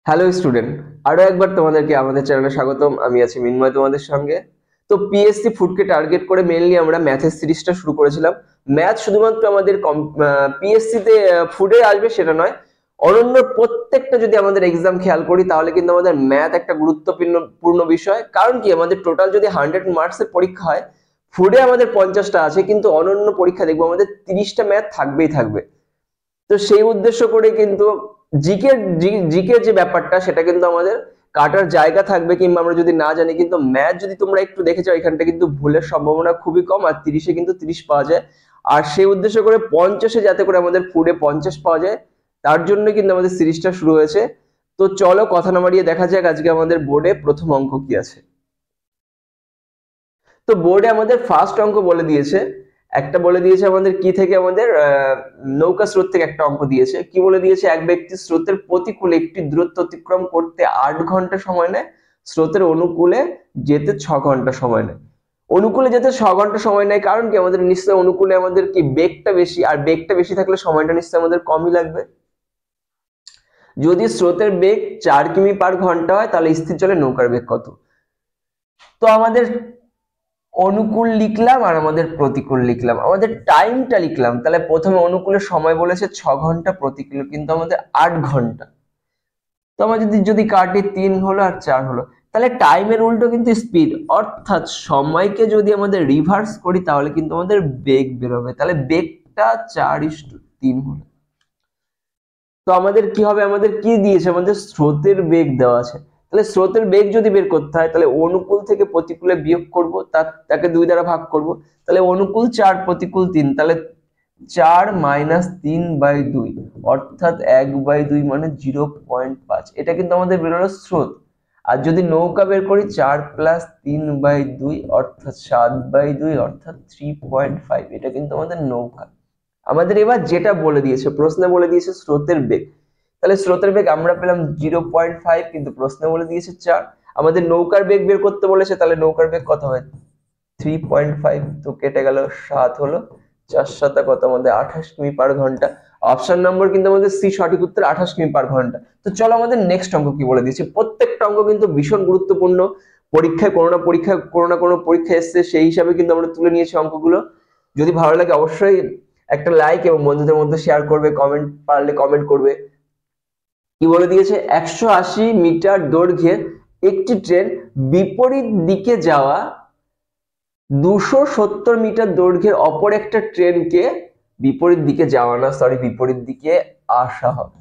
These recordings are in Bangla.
হ্যালো স্টুডেন্ট, আরো একবার তোমাদেরকে আমাদের চ্যানেলে স্বাগতম। আমি আছি মিন্ময় তোমাদের সঙ্গে। তো পিএসসি ফুডকে টার্গেট করে মেইনলি আমরা ম্যাথের সিরিজটা শুরু করেছিলাম। ম্যাথ শুধুমাত্র আমাদের পিএসসি তে ফুডে আসবে সেটা নয়, অনন্য প্রত্যেকটা যদি আমাদের এক্সাম খেয়াল করি তাহলে কিন্তু আমাদের ম্যাথ একটা গুরুত্বপূর্ণ বিষয়। কারণ কি, আমাদের টোটাল যদি 100 মার্কসের পরীক্ষা হয়, ফুডে আমাদের 50টা আছে, কিন্তু অনন্য পরীক্ষা দেখবো আমাদের 30টা ম্যাথ থাকবেই থাকবে। তো সেই উদ্দেশ্য করে কিন্তু জিকে জিকে যে ব্যাপারটা সেটা কিন্তু আমাদের কাটার জায়গা থাকবে, কিংবা আমরা যদি না জানি কিন্তু ম্যাথ যদি তোমরা একটু দেখে যাও এখানটা কিন্তু ভুলের সম্ভাবনা খুবই কম, আর 30-এ কিন্তু 30 পাওয়া যায়। আর সেই উদ্দেশ্য করে 50-এ যাতে করে আমাদের ফুডে 50 পাওয়া যায়, তার জন্য কিন্তু আমাদের সিরিজটা শুরু হয়েছে। তো চলো কথা না বাড়িয়ে দেখা যাক আজকে আমাদের বোর্ডে প্রথম অঙ্ক কি আছে। তো বোর্ডে আমাদের ফার্স্ট অঙ্ক বলে দিয়েছে, একটা বলে দিয়েছে আমাদের কি থেকে, আমাদের নৌকা স্রোত থেকে একটা অঙ্ক দিয়েছে। কি বলে দিয়েছে, এক ব্যক্তি স্রোতের প্রতিকূলে একটি দূরত্ব অতিক্রম করতে 8 ঘন্টা সময় নেয়, স্রোতের অনুকূলে যেতে 6 ঘন্টা সময় নেয়। অনুকূলে যেতে 6 ঘন্টা সময় নেয় কারণ কি, আমাদের নিশ্চয়ই অনুকূলে আমাদের কি বেগটা বেশি, আর বেগটা বেশি থাকলে সময়টা নিশ্চয়ই আমাদের কমই লাগবে। যদি স্রোতের বেগ 4 কিমি/ঘন্টা হয় তাহলে স্থির জলে নৌকার বেগ কত? তো আমাদের অনুকূল লিখলাম আর আমাদের প্রতিকূল লিখলাম, আমাদের টাইমটা লিখলাম। তাহলে প্রথমে অনুকূলের সময় বলেছে 6 ঘন্টা, প্রতিকূলে কিন্তু আমাদের 8 ঘন্টা। তো আমরা যদি কাটি 3 হলো আর 4 হলো, তাহলে টাইমের উল্টো কিন্তু স্পিড, অর্থাৎ সময়কে যদি আমাদের রিভার্স করি তাহলে কিন্তু আমাদের বেগ বেরোবে। তাহলে বেগটা 4:3 হলো। তো আমাদের কি হবে, আমাদের কি দিয়েছে, আমাদের স্রোতের বেগ দেওয়া আছে। তাহলে স্রোতের বেগ যদি বের করতে হয় তাহলে অনুকূল থেকে প্রতিকূলে বিয়োগ করব, তাকে 2 দ্বারা ভাগ করব। তাহলে অনুকূল 4 প্রতিকূল 3, তাহলে 4-3/2 অর্থাৎ 1/2 মানে 0.5। এটা কিন্তু আমাদের বেরোলো স্রোত। আর যদি নৌকা বের করি 4 + 3/2 অর্থাৎ 7/2 অর্থাৎ 3.5, এটা কিন্তু আমাদের নৌকা। আমাদের এবার যেটা বলে দিয়েছে, প্রশ্নে বলে দিয়েছে স্রোতের বেগ, তাহলে স্রোতের বেগ আমরা পেলাম 0.5, কিন্তু প্রশ্নে বলে দিয়েছে 4। আমাদের নৌকার বেগ বের করতে বলেছে, তাহলে নৌকার বেগ কত হয়, 3.5। তো কেটে গেল, 7 হলো, 4 কত আমাদের 28 কিমি/ঘন্টা। অপশন নম্বর কিন্তু আমাদের সি সঠিক উত্তর, 28 কিমি/ঘন্টা। তো চলো আমাদের নেক্সট অঙ্ক কি বলে দিয়েছে। প্রত্যেকটা অঙ্ক কিন্তু ভীষণ গুরুত্বপূর্ণ, পরীক্ষায় কোনো না কোনো পরীক্ষা এসছে, সেই হিসাবে কিন্তু আমরা তুলে নিয়েছি অঙ্কগুলো। যদি ভালো লাগে অবশ্যই একটা লাইক এবং বন্ধুদের মধ্যে শেয়ার করবে, কমেন্ট পারলে কমেন্ট করবে। কি বলে দিয়েছে, 180 মিটার দৈর্ঘ্যের একটি ট্রেন বিপরীত দিকে যাওয়া 270 মিটার দৈর্ঘ্যের অপর একটা ট্রেনকে, বিপরীত দিকে যাওয়া না, সরি, বিপরীত দিকে আসা হবে,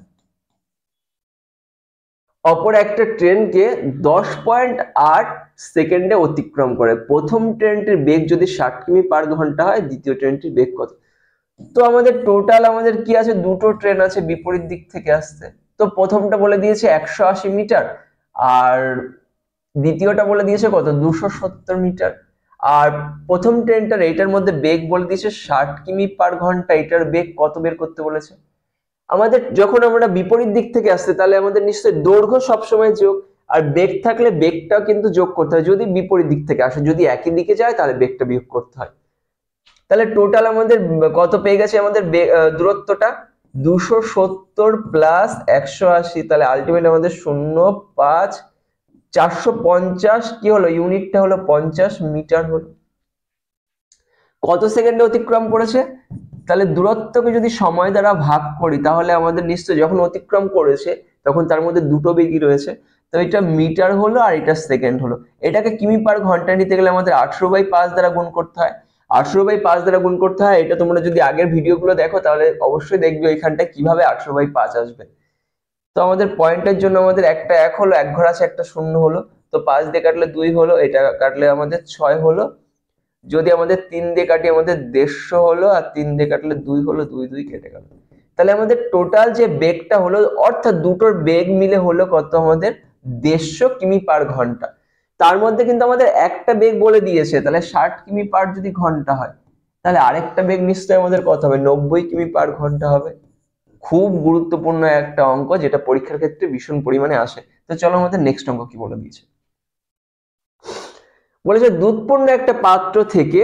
অপর একটা ট্রেনকে 10.8 সেকেন্ডে অতিক্রম করে। প্রথম ট্রেনটির বেগ যদি 60 কিমি/ঘন্টা হয়, দ্বিতীয় ট্রেনটির বেগ কত? তো আমাদের টোটাল আমাদের কি আছে, দুটো ট্রেন আছে বিপরীত দিক থেকে আসছে। তো প্রথমটা বলে দিয়েছে 180 মিটার, আর দ্বিতীয়টা বলে দিয়েছে কত, 270 মিটার। আর প্রথম ট্রেনটার এইটার মধ্যে বেগ বলে দিয়েছে 60 কিমি/ঘন্টা, এটার বেগ কত বের করতে বলেছে। আমাদের যখন আমরা বিপরীত দিক থেকে আসছে তাহলে আমাদের নিশ্চয়ই দৈর্ঘ্য সবসময় যোগ, আর বেগ থাকলে বেগটা কিন্তু যোগ করতে হয় যদি বিপরীত দিক থেকে আসে। যদি একই দিকে যায় তাহলে বেগটা বিয়োগ করতে হয়। তাহলে টোটাল আমাদের কত পেয়ে গেছে, আমাদের দূরত্বটা 270 + 180, তাহলে আলটিমেট আমাদের 0.5 450 কি হলো, ইউনিটটা হলো 50 মিটার হলো। কত সেকেন্ডে অতিক্রম করেছে, তাহলে দূরত্বকে যদি সময় দ্বারা ভাগ করি তাহলে আমাদের নিশ্চয় যখন অতিক্রম করেছে তখন তার মধ্যে দুটো বেগই রয়েছে। তো এটা মিটার হলো আর এটা সেকেন্ড হলো। এটাকে কিমি/ঘন্টা নিতে গেলে আমাদের 18/5 দ্বারা গুণ করতে হয়। 18/5 দ্বারা গুণ করতে হয়, এটা তোমরা যদি আগের ভিডিওগুলো দেখো তাহলে অবশ্যই দেখবে এখানটা কিভাবে 18/5 আসবে। তো আমাদের পয়েন্টের জন্য আমাদের একটা 1 হলো, এক ঘর আছে, একটা 0 হলো। তো 5 দিয়ে কাটলে 2 হলো, এটা কাটলে আমাদের 6 হলো। যদি আমাদের 3 দিয়ে কাটি আমাদের 150 হলো, আর 3 দিয়ে কাটলে 2 হলো, 2 2 কেটে গেল। তাহলে আমাদের টোটাল যে বেগটা হলো, অর্থাৎ দুটোর বেগ মিলে হলো কত, আমাদের 150 কিমি/ঘন্টা। তার মধ্যে কিন্তু আমাদের একটা বেগ বলে দিয়েছে, তাহলে 60 কিমি/ঘন্টা হয়, তাহলে আরেকটা বেগ নিশ্চয়ই আমাদের কত হবে, 90 কিমি/ঘন্টা হবে। খুব গুরুত্বপূর্ণ একটা অঙ্ক, যেটা পরীক্ষার ক্ষেত্রে ভীষণ পরিমাণে আসে। তো চলো আমাদের নেক্সট অঙ্ক কি বলে দিয়েছে। বলেছে দুধপূর্ণ একটা পাত্র থেকে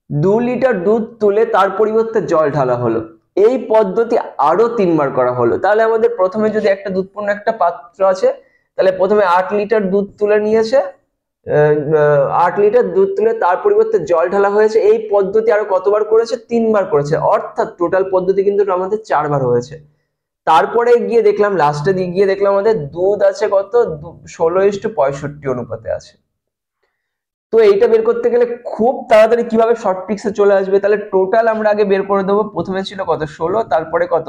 2 লিটার দুধ তুলে তার পরিবর্তে জল ঢালা হলো। এই পদ্ধতি আরো 3বার করা হলো। তাহলে আমাদের প্রথমে যদি একটা দুধপূর্ণ একটা পাত্র আছে, তাহলে প্রথমে 8 লিটার দুধ তুলে নিয়েছে, 8 লিটার দুধ তুলে তার পরিবর্তে জল ঢালা হয়েছে। এই পদ্ধতি আরো কতবার করেছে? 3বার করেছে, অর্থাৎ টোটাল পদ্ধতি কিন্তু আমাদের 4বার হয়েছে। তারপরে গিয়ে দেখলাম, লাস্টে দিকে গিয়ে দেখলাম আমাদের দুধ আছে কত, 16:65 অনুপাতে আছে। তো এইটা বের করতে গেলে খুব তাড়াতাড়ি কিভাবে শর্ট ট্রিক্সে চলে আসবে, তাহলে টোটাল আমরা আগে বের করে দেবো। প্রথমে ছিল কত, 16, তারপরে কত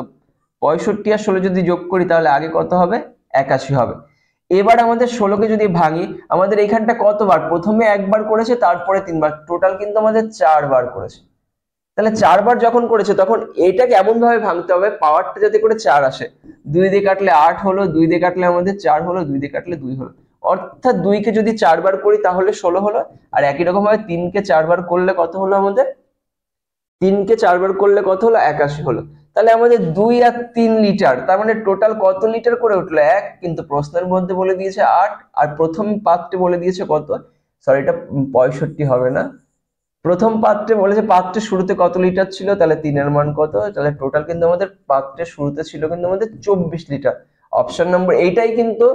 65 আর 16 যদি যোগ করি তাহলে আগে কত হবে, 81 হবে। এবার আমাদের 16কে যদি ভাঙি, আমাদের এইখানটা কতবার, প্রথমে একবার করেছে, তারপরে 3বার, টোটাল কিন্তু আমাদের 4বার করেছে। তাহলে 4বার যখন করেছে তখন এটাকে এমন ভাবে ভাঙতে হবে পাওয়ারটা যাতে করে 4 আসে। 2 দিয়ে কাটলে 8 হলো, 2 দিয়ে কাটলে আমাদের 4 হলো, 2 দিয়ে কাটলে 2 হলো, অর্থাৎ 2 কে যদি 4বার করি তাহলে 16 হলো। আর একই রকম ভাবে 3 কে 4বার করলে কত হলো আমাদের, 3 কে 4বার করলে কত হলো, 81 হলো। তাহলে আমাদের 2 আর 3 লিটার, তার মানে টোটাল কত লিটার করে উঠলো, 1, কিন্তু প্রশ্নের মধ্যে বলে দিয়েছে 8, আর প্রথম পাত্রে বলে দিয়েছে কত, সরি এটা 65 হবে না, প্রথম পাত্রে বলেছে পাত্রের শুরুতে কত লিটার ছিল, তাহলে 3 এর মান কত, তাহলে টোটাল কিন্তু আমাদের পাত্রের শুরুতে ছিল কিন্তু আমাদের 24 লিটার। অপশন নম্বর এইটাই কিন্তু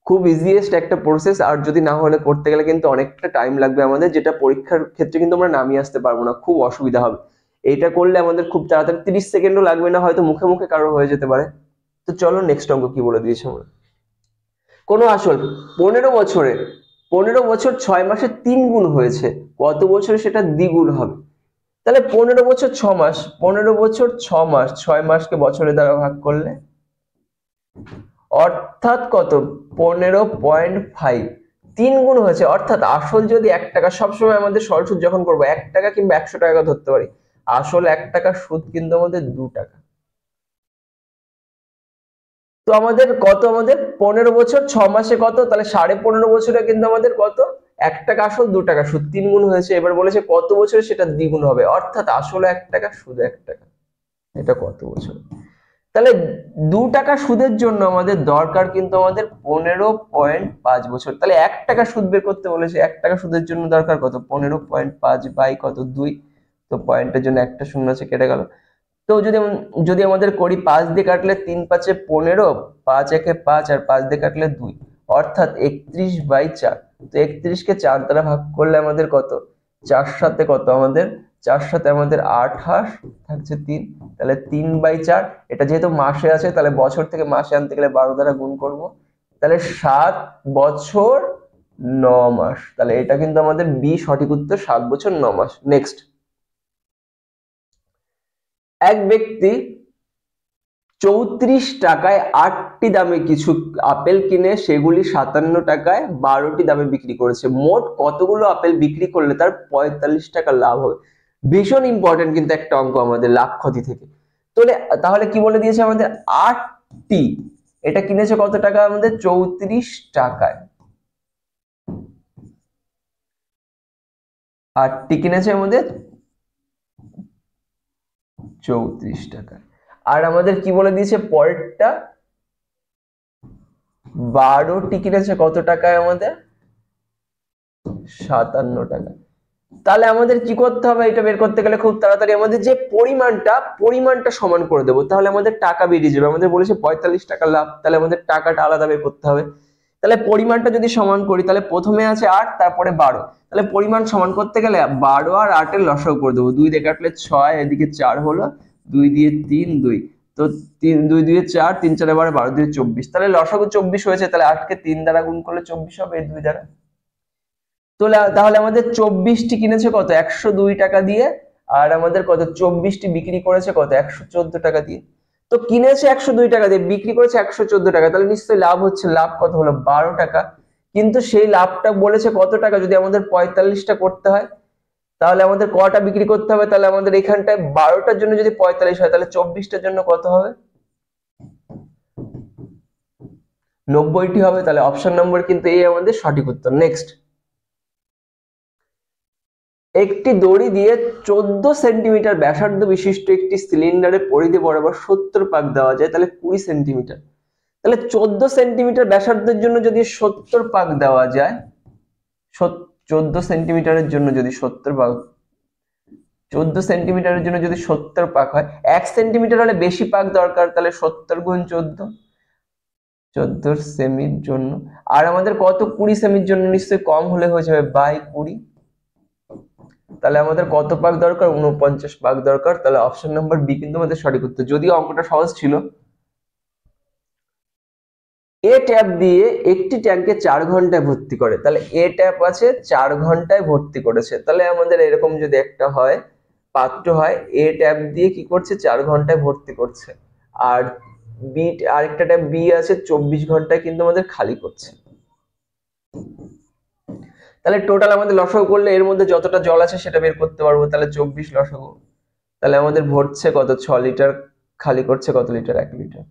খুব ইজিয়েস্ট একটা প্রসেস, আর যদি না হলে করতে গেলে কিন্তু অনেকটা টাইম লাগবে আমাদের, যেটা পরীক্ষার ক্ষেত্রে কিন্তু আমরা নামিয়ে আসতে পারবো না, খুব অসুবিধা হবে। এইটা করলে আমাদের খুব তাড়াতাড়ি 30 সেকেন্ডও লাগবে না, হয়তো মুখে মুখে কারো হয়ে যেতে পারে। তো চলো নেক্সট অঙ্ক কি বলে দিয়েছে আমরা। কোনো আসল 15 বছরে 15 বছর 6 মাসে 3 গুণ হয়েছে, কত বছরে সেটা দ্বিগুণ হবে? তাহলে 15 বছর 6 মাস, 15 বছর 6 মাস, 6 মাসকে বছরে দ্বারা ভাগ করলে অর্থাৎ কত, 15.5, 3 গুণ হয়েছে, অর্থাৎ আসল যদি 1 টাকা, সবসময় আমাদের সরল সুদ যখন করবো 1 টাকা কিংবা 100 টাকা ধরতে পারি, আসল 1 টাকা, সুদ কিন্তু আমাদের 2 টাকা। তো আমাদের কত, আমাদের 15 বছর 6 মাসে কত, তাহলে 15.5 বছরে কিন্তু আমাদের কত, 1 টাকা আসল 2 টাকা সুদ, 3 গুণ হয়েছে। এবার বলেছে কত বছরে সেটা দ্বিগুণ হবে, অর্থাৎ আসল 1 টাকা, সুদ 1 টাকা, এটা কত বছর? তাহলে 2 টাকা সুদের জন্য আমাদের দরকার কিন্তু আমাদের 15.5 বছর। তাহলে 1 টাকা সুদ বের করতে বলেছে, 1 টাকা সুদের জন্য দরকার কত, 15.5 বাই কত, 2, তো পয়েন্টের জন্য একটা শূন্য আছে, কেটে গেল। তো যদি আমাদের করি 5 দিয়ে কাটলে 3 5 15, 5 1 5 আর 5 দিয়ে কাটলে 2, অর্থাৎ 31/4। তো 31 কে 4 দ্বারা ভাগ করলে আমাদের কত, 4 সাথে কত আমাদের, 4 সাথে আমাদের 28 থাকছে 3, তাহলে 3/4। এটা যেহেতু মাসে আছে তাহলে বছর থেকে মাসে আনতে গেলে 12 দ্বারা গুণ করব, তাহলে 7 বছর 9 মাস। তাহলে এটা কিন্তু আমাদের বি সঠিক উত্তর, 7 বছর 9 মাস। নেক্সট, এক ব্যক্তি 34 টাকায় 8টি দামে কিছু আপেল কিনে সেগুলি 57 টাকায় 12টি দামে বিক্রি করেছে। মোট কতগুলো আপেল বিক্রি করলে তার 45 টাকা লাভ হবে? ভীষণ ইম্পর্টেন্ট কিন্তু একটা অঙ্ক আমাদের লাভ ক্ষতি থেকে। তাহলে কি বলে দিয়েছে আমাদের, 8টি, এটা কিনেছে কত টাকা আমাদের, 34 টাকায়, 8টি কিনেছে আমাদের 34 টাকায়। আর আমাদের কি বলে দিয়েছে পরেরটা, 12টি কিনেছে কত টাকায় আমাদের, 57 টাকা। তাহলে আমাদের কি করতে হবে, এটা বের করতে গেলে খুব তাড়াতাড়ি আমাদের যে পরিমাণটা সমান করে দেবো, তাহলে আমাদের টাকা বেরিয়ে যাবে। আমাদের বলেছে 45 টাকা লাভ, তাহলে আমাদের টাকাটা আলাদা বের করতে হবে। তাহলে পরিমাণটা যদি সমান করি, তাহলে প্রথমে আছে 8, তারপরে 12, তাহলে পরিমাণ সমান করতে গেলে 12 আর 8 এর লসাগু করে দেবো। 2 দিয়ে কাটলে 6, এদিকে 4 হলো, 2 দিয়ে 3 2, তো 3 2 দিয়ে 4, 3 4 12, 12 দিয়ে 24, তাহলে লসাগু 24 হয়েছে। তাহলে 8 কে 3 দ্বারা গুণ করলে 24 হবে, এই 2 দ্বারা। তাহলে আমাদের 24টি কিনেছে কত, 102 টাকা দিয়ে, আর আমাদের কত 24টি বিক্রি করেছে কত, 114 টাকা দিয়ে। তো কিনেছে 102 টাকা দিয়ে, বিক্রি করেছে 114 টাকা, তাহলে নিশ্চয়ই লাভ হচ্ছে। লাভ কত হলো, 12 টাকা। কিন্তু সেই লাভটা বলেছে কত টাকা, যদি আমাদের 45টা করতে হয় তাহলে আমাদের কটা বিক্রি করতে হবে, তাহলে আমাদের এখানটায় 12টার জন্য যদি 45 হয় তাহলে 24টার জন্য কত হবে, 90টি হবে। তাহলে অপশন নম্বর কিন্তু এই আমাদের সঠিক উত্তর। নেক্সট, একটি দড়ি দিয়ে 14 সেন্টিমিটার ব্যাসার্ধ বিশিষ্ট একটি সিলিন্ডারের পরিধি বরাবর 70 পাক দেওয়া যায়, তাহলে 20 সেন্টিমিটার। তাহলে 14 সেন্টিমিটার ব্যাসার্ধের জন্য যদি 70 পাক দেওয়া যায়, 14 সেন্টিমিটারের জন্য যদি 70 পাক, 14 সেন্টিমিটারের জন্য যদি 70 পাক হয়, 1 সেন্টিমিটার হলে বেশি পাক দরকার, তাহলে 70 গুণ 14 সেমির জন্য। আর আমাদের কত 20 সেমির জন্য নিশ্চয়ই কম হলে হয়ে যাবে বাই 20। তাহলে আমাদের কত পাক দরকার? 49 পাক দরকার। তাহলে অপশন নাম্বার বি কিন্তু আমাদের সঠিক উত্তর। যদিও অঙ্কটা সহজ ছিল। এ ট্যাপ দিয়ে একটি ট্যাঙ্কে 4 ঘন্টায় ভর্তি করে, তাহলে এ ট্যাপ আছে 4 ঘন্টায় ভর্তি করেছে, তাহলে আমাদের এরকম যদি একটা হয় পাত্র হয়, এ ট্যাপ দিয়ে কি করছে 4 ঘন্টায় ভর্তি করছে, আর বি আরেকটা ট্যাপ বি আছে 24 ঘন্টায় কিন্তু আমাদের খালি করছে। তাহলে টোটাল আমাদের লসাগু করলে এর মধ্যে যতটা জল আছে সেটা বের করতে পারবো। তাহলে 24 লসাগু, তাহলে আমাদের ভরছে কত 6 লিটার, খালি করছে কত লিটার? 1 লিটার।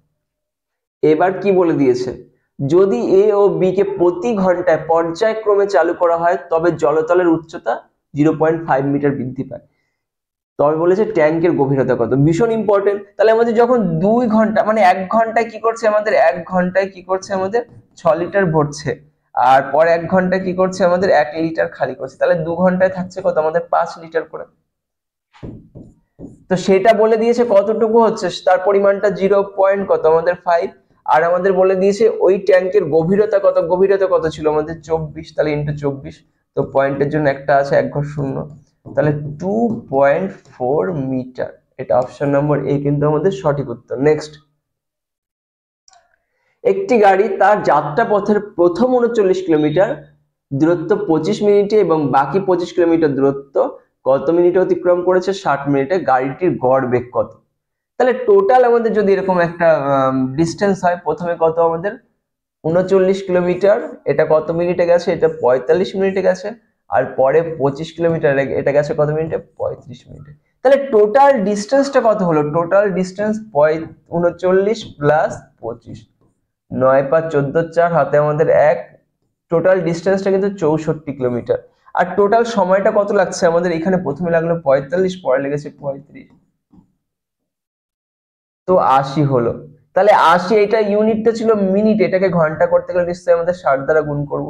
এবার কি বলে দিয়েছে, যদি এ ও বি কে প্রতি ঘন্টায় পর্যায়ক্রমে চালু করা হয় তবে জলতলের উচ্চতা 0.5 মিটার বৃদ্ধি পায়। তবে বলেছে ট্যাঙ্কের গভীরতা কত। ভীষণ ইম্পর্টেন্ট। তাহলে আমাদের যখন 2 ঘন্টা মানে 1 ঘন্টায় কি করছে আমাদের, 1 ঘন্টায় কি করছে আমাদের 6 লিটার ভরছে, আর পরে 1 ঘন্টায় কি করছে আমাদের 1 লিটার খালি করছে, তাহলে 2 ঘন্টায় থাকছে কত আমাদের 5 লিটার করে। তো সেটা বলে দিয়েছে কতটুকু হচ্ছে, তার পরিমাণটা 0. কত আমাদের 5। আর আমাদের বলে দিয়েছে ওই ট্যাঙ্কের গভীরতা কত, গভীরতা কত ছিল আমাদের 24, তাহলে ইনটু 24। তো পয়েন্টের জন্য একটা আছে, এক ঘর শূন্য, তাহলে 2.4 মিটার। এটা অপশন নম্বর এ কিন্তু আমাদের সঠিক উত্তর। নেক্সট, একটি গাড়ি তার যাত্রা পথের প্রথম 39 কিলোমিটার দূরত্ব 25 মিনিটে এবং বাকি 25 কিলোমিটার দূরত্ব কত মিনিটে অতিক্রম করেছে? 60 মিনিটে। গাড়িটির গড় বেগ কত? তাহলে টোটাল আমাদের যদি এরকম একটা ডিস্টেন্স হয়, প্রথমে কত আমাদের 39 কিলোমিটার, এটা কত মিনিটে গেছে? এটা 45 মিনিটে গেছে। আর পরে 25 কিলোমিটার এটা গেছে কত মিনিটে? 35 মিনিটে। তাহলে টোটাল ডিস্টেন্সটা কত হলো? টোটাল ডিস্টেন্স 39 প্লাস 25, 9 5 14 4, হাতে আমাদের 1, টোটাল ডিস্টেন্সটা কিন্তু 64 কিলোমিটার। আর টোটাল সময়টা কত লাগছে আমাদের? এখানে প্রথমে লাগলো 45, পরে লেগেছে 35, তো 80 হলো। তাহলে 80, এটা ইউনিটটা ছিল মিনিট, এটাকে ঘন্টা করতে গেলে নিশ্চয়ই আমাদের 60 দ্বারা গুণ করব।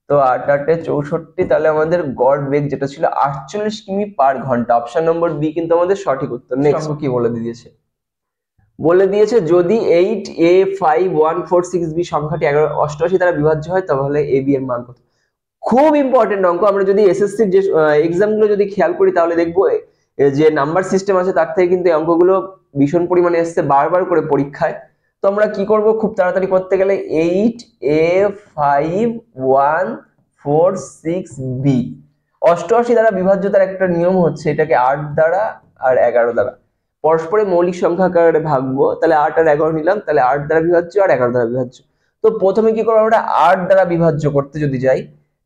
তো 8 8 64, তাহলে আমাদের গড় বেগ যেটা ছিল 48 কিমি পার ঘন্টা। অপশন নম্বর বি কিন্তু আমাদের সঠিক উত্তর। নেক্সট কি বলে দিয়েছে, বলে দিয়েছে যদি 8a5146b সংখ্যাটি 88 দ্বারা বিভাজ্য হয় তাহলে ab এর মান কত। খুব ইম্পর্টেন্ট অঙ্ক। আমরা যদি এসএসসি যে এক্সাম গুলো যদি খেয়াল করি তাহলে দেখবো যে নাম্বার সিস্টেম আছে তার থেকে কিন্তু এই অঙ্কগুলো ভীষণ পরিমাণে এসছে বারবার করে পরীক্ষায়। তো আমরা কি করব, খুব তাড়াতাড়ি করতে গেলে 8a5146b 88 দ্বারা বিভাজ্যতার একটা নিয়ম হচ্ছে এটাকে 8 দ্বারা আর 11 দ্বারা পরস্পরে মৌলিক সংখ্যা আকারে ভাগবো। তাহলে 8 আর 11 নিলাম, তাহলে 8 দ্বারা বিভাজ্য আর 11 দ্বারা বিভাজ্য। তো প্রথমে কি করবো, আমরা 8 দ্বারা বিভাজ্য করতে যদি যাই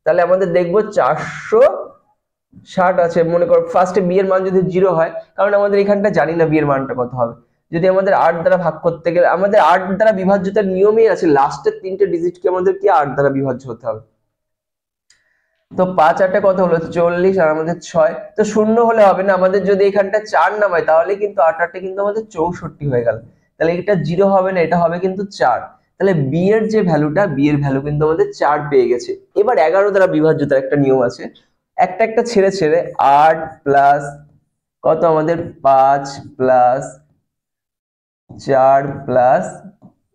তাহলে আমাদের দেখবো 460 আছে। মনে করো ফার্স্টে বি এর মান যদি 0 হয়, কারণ আমাদের এখানটা জানি না বি এর মানটা কত হবে, যদি আমাদের 8 দ্বারা ভাগ করতে গেলে আমাদের 8 দ্বারা বিভাজ্যতার নিয়মই আছে লাস্টের 3টে ডিজিটকে আমাদের কি 8 দ্বারা বিভাজ্য হতে হবে। তো 5 8 কত হলো 40, আর আমাদের 6, তো শূন্য হলে হবে না, আমাদের যদি এখানটা 4 নামাই তাহলে কিন্তু 8 8 কিন্তু আমাদের 64 হয়ে গেল। তাহলে এটা 0 হবে না, এটা হবে কিন্তু 4। তাহলে বি এর যে ভ্যালুটা, বি এর ভ্যালু কিন্তু আমাদের 4 পেয়ে গেছে। এবার 11 দ্বারা বিভাজ্যতার একটা নিয়ম আছে, একটা একটা ছেড়ে ছেড়ে 8 প্লাস কত আমাদের 5 প্লাস 4 প্লাস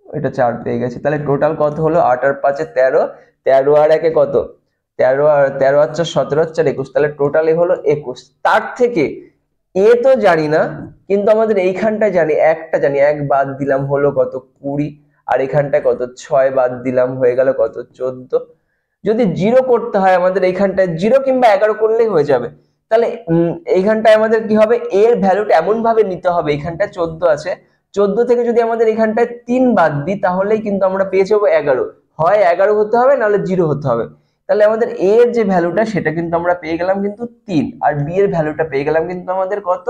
এটা 4 পেয়ে গেছে। তাহলে টোটাল কত হলো 8 আর 5 এ 13, 13 আর 1 এ কত 13 আর 13 আর 4 17 আর 4 21, তাহলে টোটালি হলো 21। তার থেকে এ তো জানি না, কিন্তু আমাদের এইখানটা জানি, একটা জানি, 1 বাদ দিলাম হলো কত 20, আর এখানটা কত 6 বাদ দিলাম হয়ে গেল কত 14। যদি 0 করতে হয় আমাদের এইখানটায় 0 কিংবা 11 করলেই হয়ে যাবে। তাহলে এইখানটায় আমাদের কি হবে, এর ভ্যালুটা এমন ভাবে নিতে হবে, এইখানটায় 14 আছে, 14 থেকে যদি আমাদের এখানটায় 3 বাদ দিই তাহলেই কিন্তু আমরা পেয়ে যাবো 11। হয় 11 হতে হবে নাহলে 0 হতে হবে। তাহলে আমাদের a এর যে ভ্যালুটা সেটা কিন্তু আমরা পেয়ে গেলাম কিন্তু 3, আর b এর ভ্যালুটা পেয়ে গেলাম কিন্তু আমাদের কত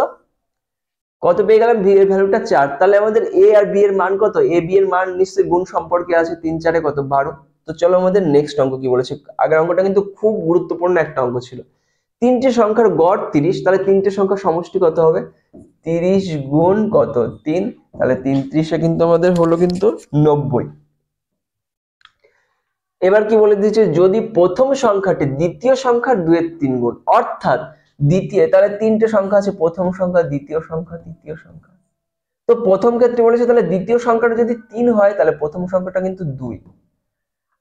কত পেয়ে গেলাম, b এর ভ্যালুটা 4। তাহলে আমাদের a আর b এর মান কত, a b এর মান নিশ্চয়ই গুণ সম্পর্কে আছে, 3 4 এ কত 12। তো চলো আমাদের নেক্সট অঙ্ক কি বলেছে। আগের অঙ্কটা কিন্তু খুব গুরুত্বপূর্ণ একটা অঙ্ক ছিল। তিনটে সংখ্যার গড় 30, তাহলে তিনটে সংখ্যার সমষ্টি কত হবে, 30 গুণ কত 3, তাহলে 3 30 কিন্তু আমাদের হলো কিন্তু 90। এবার কি বলে দিয়েছে, যদি প্রথম সংখ্যাটি দ্বিতীয় সংখ্যার 2 এর 3 গুণ, অর্থাৎ দ্বিতীয়, তাহলে তিনটে সংখ্যা আছে, প্রথম সংখ্যা, দ্বিতীয় সংখ্যা, তৃতীয় সংখ্যা। তো প্রথম ক্ষেত্রে বলেছে তাহলে দ্বিতীয় সংখ্যাটা যদি 3 হয় তাহলে প্রথম সংখ্যাটা কিন্তু 2,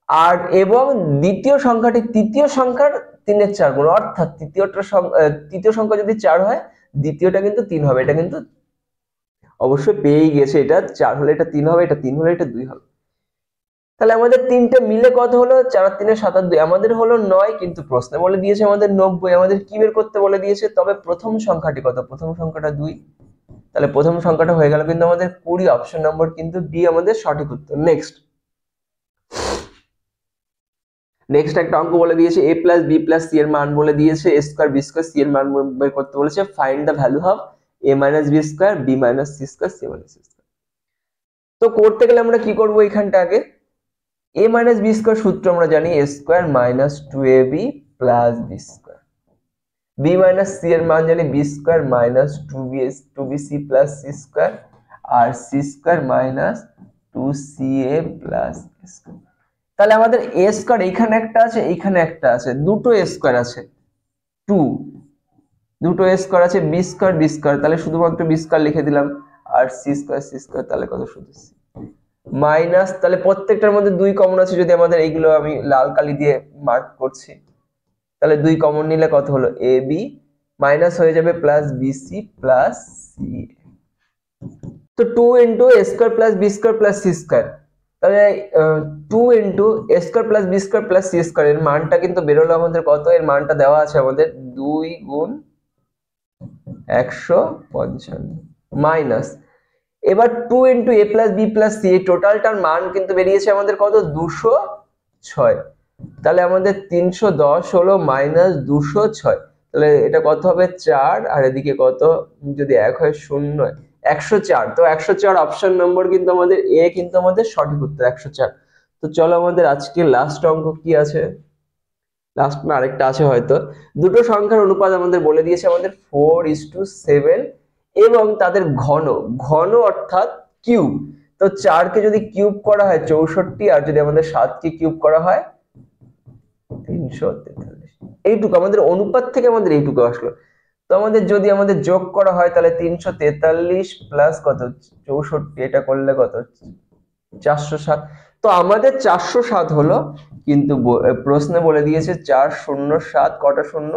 আর এবং দ্বিতীয় সংখ্যাটি তৃতীয় সংখ্যার 3-এর 4 গুণ, অর্থাৎ তৃতীয় সংখ্যা যদি 4 হয় দ্বিতীয়টা কিন্তু 3 হবে। এটা কিন্তু অবশ্যই পেয়েই গেছে, এটা 4 হলে এটা 3 হবে, এটা 3 হলে এটা 2 হবে। তাহলে আমাদের তিনটে মিলে কত হলো? 4 আর 3 27, আমাদের হলো 9, কিন্তু প্রশ্নে বলে দিয়েছে আমাদের 90। আমাদের কি বের করতে বলে দিয়েছে? তবে প্রথম সংখ্যাটি কত? প্রথম সংখ্যাটা 2, তাহলে প্রথম সংখ্যাটা হয়ে গেল কিন্তু আমাদের 20। অপশন নম্বর কিন্তু ডি আমাদের সঠিক উত্তর। নেক্সট একটা অঙ্ক বলে দিয়েছে a plus b plus c এর মান বলে দিয়েছে, a square b square c এর মান বের করতে বলেছে। Find the value of a minus b square b minus c square c minus c square. তো করতে গেলে আমরা কি করব? এখানটা আগে a মাইনাস b স্কয়ার সূত্র আমরা জানি, a square minus 2ab plus b square. b minus c এর মান জানি b square minus 2bc plus c square, আর c square minus 2ca plus a square. তাহলে আমাদের a স্কয়ার এখানে একটা আছে, এখানে একটা আছে, দুটো a স্কয়ার আছে, 2 দুটো a স্কয়ার আছে, b স্কয়ার, তাহলে শুধুমাত্র b স্কয়ার লিখে দিলাম, আর c স্কয়ার, তাহলে কত? শুধু c মাইনাস, তাহলে প্রত্যেকটার মধ্যে 2 কমন আছে, যদি আমাদের এইগুলো আমি লাল কালি দিয়ে মার্ক করছি, তাহলে 2 কমন নিলে কত হলো? ab মাইনাস হয়ে যাবে প্লাস bc প্লাস c। তো 2 into a square plus b square plus c square, তাহলে 2 into a square plus b square plus c square এর মানটা কিন্তু বেরোলো আমাদের কত? এর মানটা দেওয়া আছে আমাদের 2 গুণ 155 মাইনাস, এবার 2 into a plus b plus c, এই টোটালটার মান কিন্তু বেরিয়েছে আমাদের কত? 206। তাহলে আমাদের 310 হলো মাইনাস 206, তাহলে এটা কত হবে? 4, আর এদিকে কত? যদি 1 হয় 0 হয় 104। তো 104 অপশন নম্বর কিন্তু আমাদের এ কিন্তু আমাদের সঠিক উত্তর 104। তো চলো আমাদের আজকে লাস্ট অঙ্ক কি আছে? লাস্ট না আরেকটা আছে হয়তো। দুটো সংখ্যার অনুপাত আমাদের বলে দিয়েছে আমাদের 4:7 এবং তাদের ঘন অর্থাৎ কিউব। তো 4 কে যদি কিউব করা হয় 64, আর যদি আমাদের 7 কে কিউব করা হয় 343। এইটুকু আমাদের অনুপাত থেকে আমাদের এইটুকু আসলো। তো আমাদের যদি আমাদের যোগ করা হয় তাহলে 343 প্লাস কত? 64, এটা করলে কত? 407। তো আমাদের 407 হলো, কিন্তু প্রশ্নে বলে দিয়েছে 407 কটা শূন্য?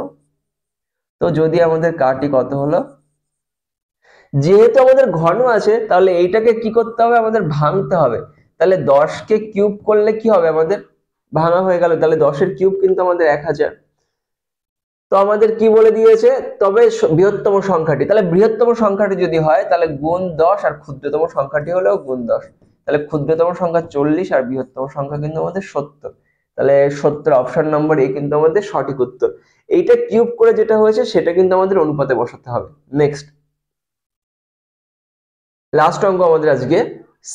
তো যদি আমাদের কাটি কত হলো? যেহেতু আমাদের ঘন আছে তাহলে এইটাকে কি করতে হবে? আমাদের ভাঙতে হবে। তাহলে 10 কে কিউব করলে কি হবে? আমাদের ভাঙা হয়ে গেল, তাহলে 10 এর কিউব কিন্তু আমাদের 1000। তো আমাদের কি বলে দিয়েছে? তবে বৃহত্তম সংখ্যাটি, তাহলে বৃহত্তম সংখ্যাটি যদি হয় তাহলে গুণ 10, আর ক্ষুদ্রতম সংখ্যাটি হলেও গুণ 10। তাহলে ক্ষুদ্রতম সংখ্যা 40 আর বৃহত্তম সংখ্যা কিন্তু আমাদের 70। তাহলে 70 অপশন নম্বর এ কিন্তু আমাদের সঠিক উত্তর। এইটা কিউব করে যেটা হয়েছে সেটা কিন্তু আমাদের অনুপাতে বসাতে হবে। নেক্সট লাস্ট অঙ্ক আমাদের আজকে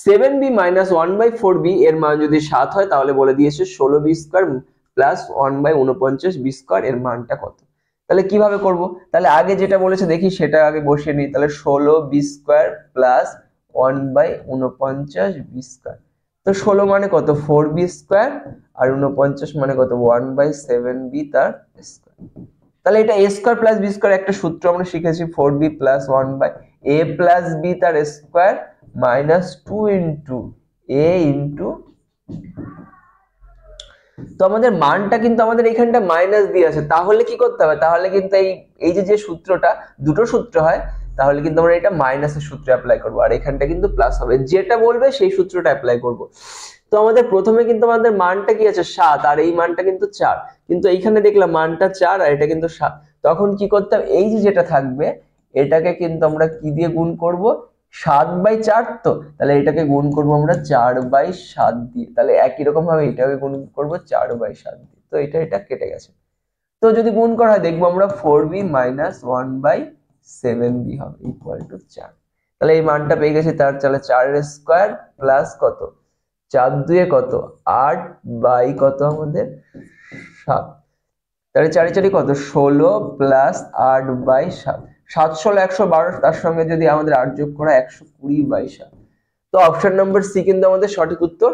7b মাইনাস 1/4b এর মান যদি 7 হয় তাহলে বলে দিয়েছে 16b square plus 1/49b square এর মানটা কত? তাহলে কিভাবে করব? তাহলে আগে যেটা বলেছে দেখি সেটা আগে বসিয়ে নিই। তাহলে 16b square plus 1/49b square, তো 16 মানে কত? 4b স্কয়ার, আর 49 মানে কত? 1/7b তার স্কয়ার। তাহলে এটা a square plus b square একটা সূত্র আমরা শিখেছি, 4b plus 1/a plus b তার square minus 2 into a into, তো আমাদের মানটা কিন্তু আমাদের এখানটা মাইনাস দিয়ে আছে, তাহলে কি করতে হবে? তাহলে কিন্তু এই যে সূত্রটা, দুটো সূত্র হয়, তাহলে কিন্তু আমরা এটা মাইনাসের সূত্র অ্যাপ্লাই করব, আর এখানটা কিন্তু প্লাস হবে। যেটা বলবে সেই সূত্রটা অ্যাপ্লাই করব। তো আমাদের প্রথমে কিন্তু আমাদের মানটা কি আছে? 7, আর এই মানটা কিন্তু 4, কিন্তু এইখানে দেখলাম মানটা 4 আর এটা কিন্তু 7। তখন কি করতে হবে? এই যে যেটা থাকবে এটাকে কিন্তু আমরা কি দিয়ে গুণ করব? 7/4, তো তাহলে এটাকে গুণ করব আমরা 4/7 দিয়ে। তাহলে একই রকম ভাবে এটাকে গুণ করব 4/7 দিয়ে। তো এটা কেটে গেছে। তো যদি গুণ করা হয় দেখবো আমরা 4b মাইনাস 1/7b হবে ইকুয়াল টু 4। তাহলে এই মানটা পেয়ে গেছি তার। তাহলে 4 এর স্কয়ার প্লাস কত? 4 2 কত? 8 বাই কত আমাদের 7। তাহলে 4 4 কত? 16 প্লাস 8/7। 7 16 112, তার সঙ্গে যদি আমাদের 8 যোগ করা 120/7। তো অপশন নম্বর সি কিন্তু আমাদের সঠিক উত্তর।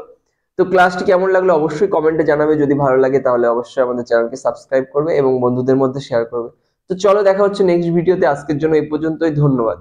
তো ক্লাসটি কেমন লাগলো অবশ্যই কমেন্টে জানাবে। যদি ভালো লাগে তাহলে অবশ্যই আমাদের চ্যানেলকে সাবস্ক্রাইব করবে এবং বন্ধুদের মধ্যে শেয়ার করবে। তো চলো দেখা হচ্ছে নেক্সট ভিডিওতে, আজকের জন্য এই পর্যন্তই, ধন্যবাদ।